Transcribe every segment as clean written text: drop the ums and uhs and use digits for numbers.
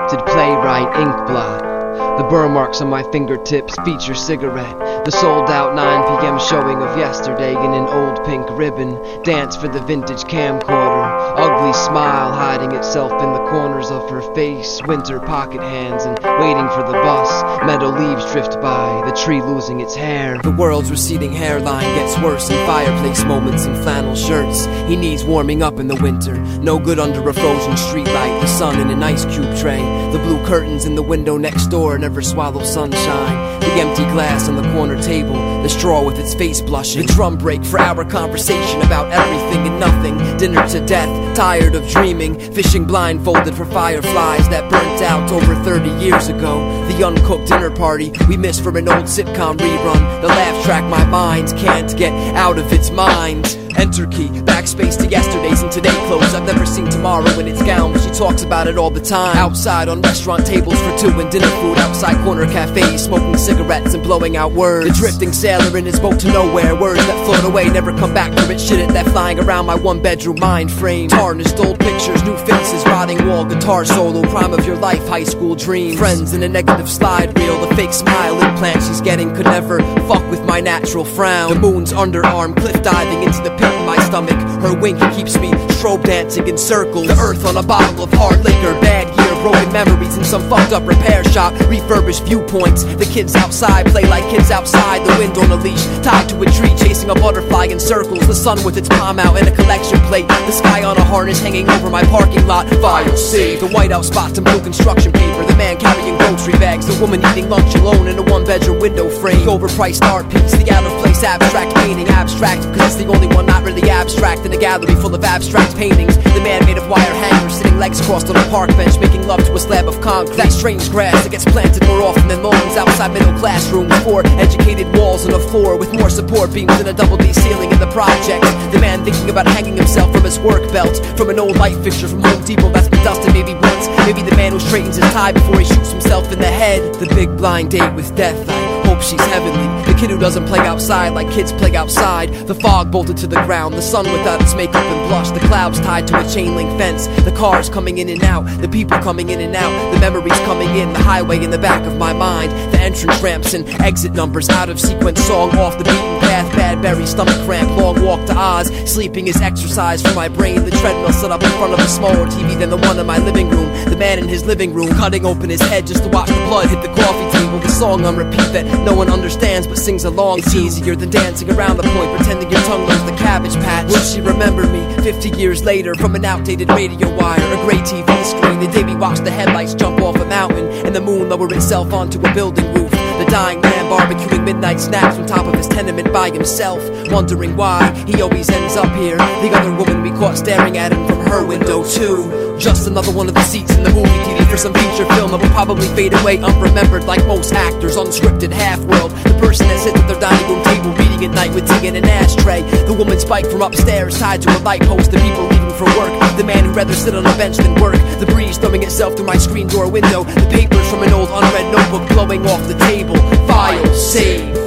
scripted playwright ink blot. The burr marks on my fingertips feature cigarette. The sold out 9 p.m. showing of yesterday in an old pink ribbon. Dance for the vintage camcorder. Ugly smile hiding itself in the corners of her face. Winter pocket hands and waiting for the bus. Meadow leaves drift by, the tree losing its hair. The world's receding hairline gets worse in fireplace moments and flannel shirts. He needs warming up in the winter. No good under a frozen streetlight. The sun in an ice cube tray. The blue curtains in the window next door never swallow sunshine. The empty glass on the corner table, the straw with its face blushing. The drum break for our conversation about everything and nothing. Dinner to death, tired of dreaming. Fishing blindfolded for fireflies that burnt out over 30 years ago. The uncooked dinner party we missed from an old sitcom rerun. The laugh track my mind can't get out of its mind. Enter key, backspace to yesterday's and today clothes. I've never seen tomorrow in its gown, but she talks about it all the time. Outside on restaurant tables for two and dinner food. Outside corner cafes, smoking cigarettes and blowing out words. The drifting sailor in his boat to nowhere. Words that float away, never come back from it. Shit it that flying around my one-bedroom mind frame. Tarnished old pictures, new faces, rotting wall, guitar solo. Prime of your life, high school dreams. Friends in a negative slide reel. The fake smile implant she's getting could never fuck with my natural frown. The moon's underarm, cliff diving into the pit in my stomach. Her wink keeps me strobe dancing in circles. The earth on a bottle of hard liquor. Bad year, broken memories in some fucked up repair shop. Refurbished viewpoints. The kids outside play like kids outside. The wind on a leash, tied to a tree, chasing a butterfly in circles. The sun with its palm out and a collection plate. The sky on a harness hanging over my parking lot. File save. The whiteout spots and blue construction paper. The man carrying grocery bags. The woman eating lunch alone in a one-bedroom window frame. The overpriced art piece. The out-of-place abstract painting. Abstract because it's the only one not really abstract in a gallery full of abstract paintings. The man made of wire hangers, sitting legs crossed on a park bench, making love to a slab of concrete. That strange grass that gets planted more often than lawns outside middle classrooms. 4 educated walls and a floor with more support beams than a double D ceiling in the project. The man thinking about hanging himself from his work belt, from an old light fixture from Home Depot that's been dusted maybe once. Maybe the man who straightens his tie before he shoots himself in the head. The big blind date with death, I hope she's heavenly. The kid who doesn't play outside like kids play outside. The fog bolted to the ground, the sun without its makeup and blush. The clouds tied to a chain link fence. The cars coming in and out, the people coming in and out. The memories coming in, the highway in the back of my mind. The entrance ramps and exit numbers, out of sequence song, off the beaten path. Bad berry, stomach cramp, long walk to Oz. Sleeping is exercise for my brain. The treadmill set up in front of a smaller TV than the one in my living room. The man in his living room cutting open his head just to watch the blood hit the coffee table. The song on repeat that no one understands but sings along. It's easier than dancing around the point, pretending your tongue knows the cabbage patch. Will she remember me 50 years later from an outdated radio wire? A gray TV screen, the day we watched the headlights jump off a mountain and the moon lower itself onto a building roof. The dying man barbecuing midnight snacks on top of his tenement by himself, wondering why he always ends up here. The other woman we caught staring at him from her window too. Just another one of the seats in the movie TV for some feature film that will probably fade away unremembered like most actors. Unscripted half-world. The person that sits at their dining room table reading at night with tea in an ashtray. The woman spiked from upstairs tied to a light post. The people leaving for work. The man who'd rather sit on a bench than work. The breeze thumbing itself through my screen door window. The papers from an old unread notebook blowing off the table. File save.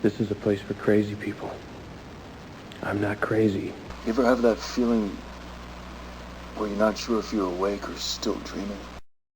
This is a place for crazy people. I'm not crazy. You ever have that feeling where you're not sure if you're awake or still dreaming?